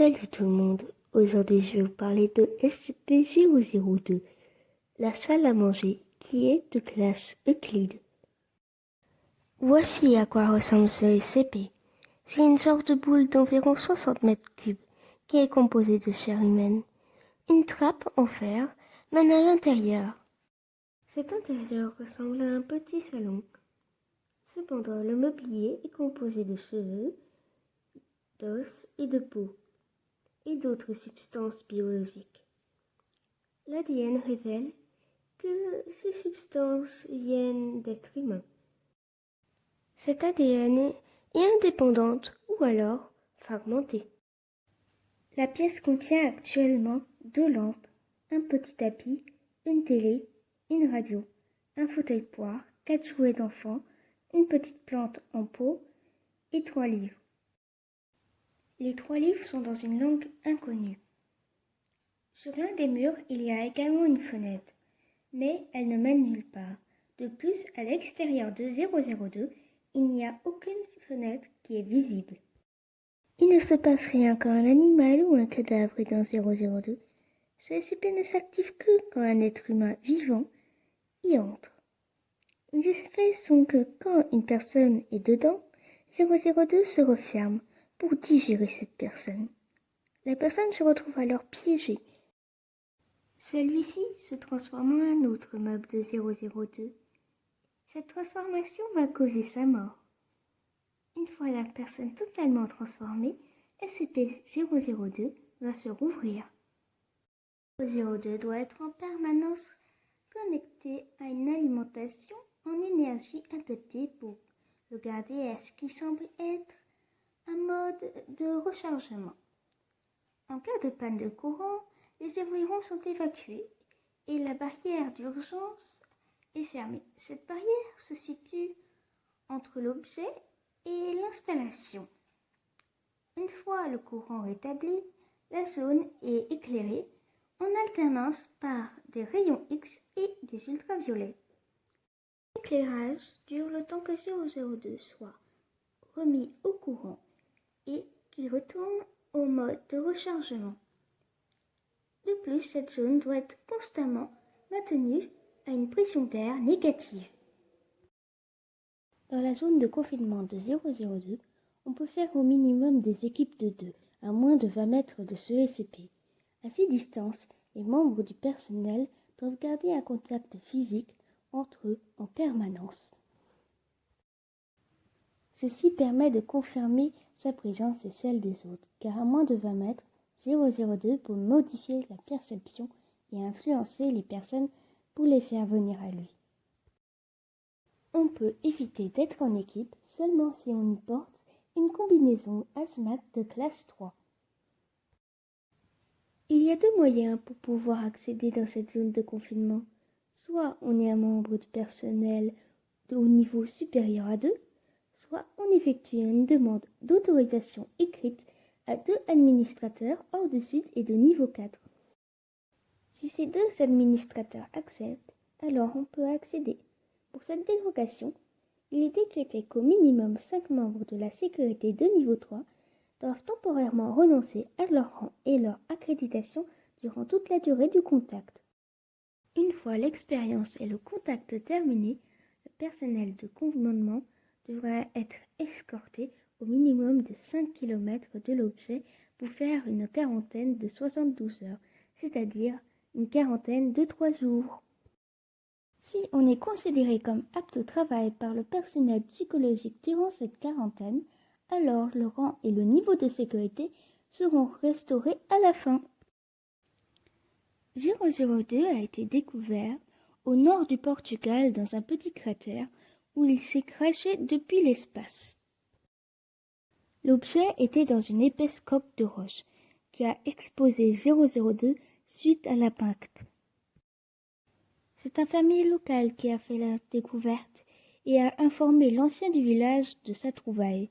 Salut tout le monde, aujourd'hui je vais vous parler de SCP-002, la salle à manger qui est de classe Euclide. Voici à quoi ressemble ce SCP. C'est une sorte de boule d'environ 60 mètres cubes qui est composée de chair humaine. Une trappe en fer mène à l'intérieur. Cet intérieur ressemble à un petit salon. Cependant, le mobilier est composé de cheveux, d'os et de peau, et d'autres substances biologiques. L'ADN révèle que ces substances viennent d'êtres humains. Cette ADN est indépendante ou alors fragmentée. La pièce contient actuellement 2 lampes, un petit tapis, une télé, une radio, un fauteuil poire, 4 jouets d'enfants, une petite plante en pot et 3 livres. Les 3 livres sont dans une langue inconnue. Sur l'un des murs, il y a également une fenêtre, mais elle ne mène nulle part. De plus, à l'extérieur de 002, il n'y a aucune fenêtre qui est visible. Il ne se passe rien quand un animal ou un cadavre est dans 002. Ce SCP ne s'active que quand un être humain vivant y entre. Les effets sont que quand une personne est dedans, 002 se referme pour digérer cette personne. La personne se retrouve alors piégée. Celui-ci se transforme en un autre meuble de 002. Cette transformation va causer sa mort. Une fois la personne totalement transformée, SCP-002 va se rouvrir. 002 doit être en permanence connecté à une alimentation en énergie adaptée pour le garder à ce qui semble être un mode de rechargement. En cas de panne de courant, les environs sont évacués et la barrière d'urgence est fermée. Cette barrière se situe entre l'objet et l'installation. Une fois le courant rétabli, la zone est éclairée en alternance par des rayons X et des ultraviolets. L'éclairage dure le temps que 002 soit remis au courant et qu'il retourne au mode de rechargement. De plus, cette zone doit être constamment maintenue à une pression d'air négative. Dans la zone de confinement de 002, on peut faire au minimum des équipes de 2, à moins de 20 mètres de ce SCP. À ces distances, les membres du personnel doivent garder un contact physique entre eux en permanence. Ceci permet de confirmer sa présence et celle des autres, car à moins de 20 mètres, 002 peut modifier la perception et influencer les personnes pour les faire venir à lui. On peut éviter d'être en équipe seulement si on y porte une combinaison hazmat de classe 3. Il y a 2 moyens pour pouvoir accéder dans cette zone de confinement. Soit on est un membre du personnel au niveau supérieur à 2, soit on effectue une demande d'autorisation écrite à 2 administrateurs hors du site et de niveau 4. Si ces 2 administrateurs acceptent, alors on peut accéder. Pour cette dérogation, il est décrété qu'au minimum 5 membres de la sécurité de niveau 3 doivent temporairement renoncer à leur rang et leur accréditation durant toute la durée du contact. Une fois l'expérience et le contact terminés, le personnel de commandement devra être escorté au minimum de 5 km de l'objet pour faire une quarantaine de 72 heures, c'est-à-dire une quarantaine de 3 jours. Si on est considéré comme apte au travail par le personnel psychologique durant cette quarantaine, alors le rang et le niveau de sécurité seront restaurés à la fin. 002 a été découvert au nord du Portugal dans un petit cratère où il s'est craché depuis l'espace. L'objet était dans une épaisse coque de roche qui a exposé 002 suite à l'impact. C'est un fermier local qui a fait la découverte et a informé l'ancien du village de sa trouvaille.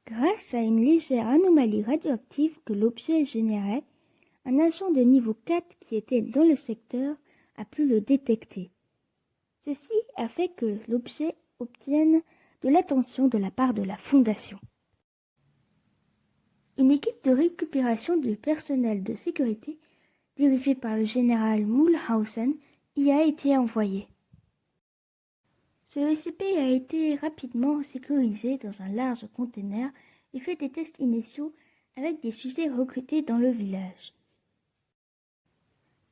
Grâce à une légère anomalie radioactive que l'objet générait, un agent de niveau 4 qui était dans le secteur a pu le détecter. Ceci a fait que l'objet obtienne de l'attention de la part de la Fondation. Une équipe de récupération du personnel de sécurité, dirigée par le général Mühlhausen, y a été envoyée. Ce SCP a été rapidement sécurisé dans un large conteneur et fait des tests initiaux avec des sujets recrutés dans le village.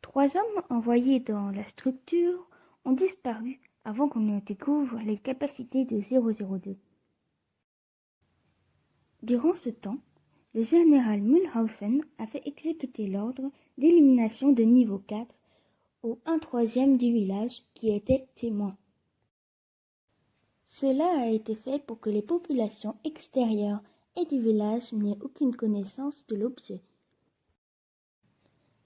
3 hommes envoyés dans la structure ont disparu avant qu'on ne découvre les capacités de 002. Durant ce temps, le général Mühlhausen a fait exécuter l'ordre d'élimination de niveau 4 au 1/3 du village qui était témoin. Cela a été fait pour que les populations extérieures et du village n'aient aucune connaissance de l'objet.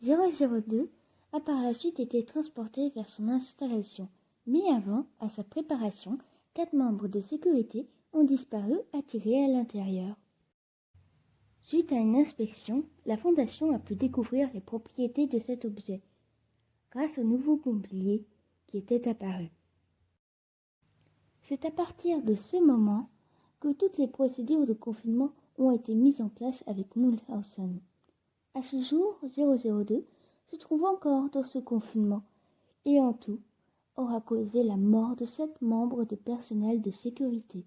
002 a par la suite été transporté vers son installation, mais avant, à sa préparation, 4 membres de sécurité ont disparu attirés à l'intérieur. Suite à une inspection, la Fondation a pu découvrir les propriétés de cet objet, grâce au nouveau mobilier qui était apparu. C'est à partir de ce moment que toutes les procédures de confinement ont été mises en place avec Mühlhausen. À ce jour, 002 se trouve encore dans ce confinement et en tout aura causé la mort de 7 membres de personnel de sécurité.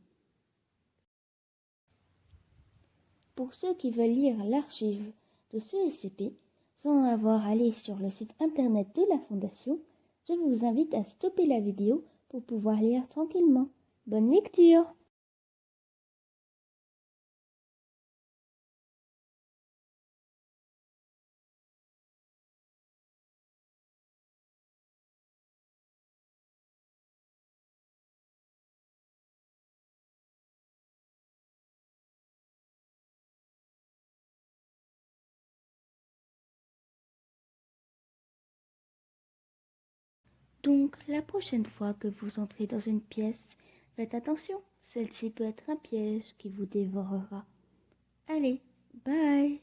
Pour ceux qui veulent lire l'archive de ce SCP sans avoir à aller sur le site internet de la Fondation, je vous invite à stopper la vidéo pour pouvoir lire tranquillement. Bonne lecture! Donc, la prochaine fois que vous entrez dans une pièce, faites attention, celle-ci peut être un piège qui vous dévorera. Allez, bye!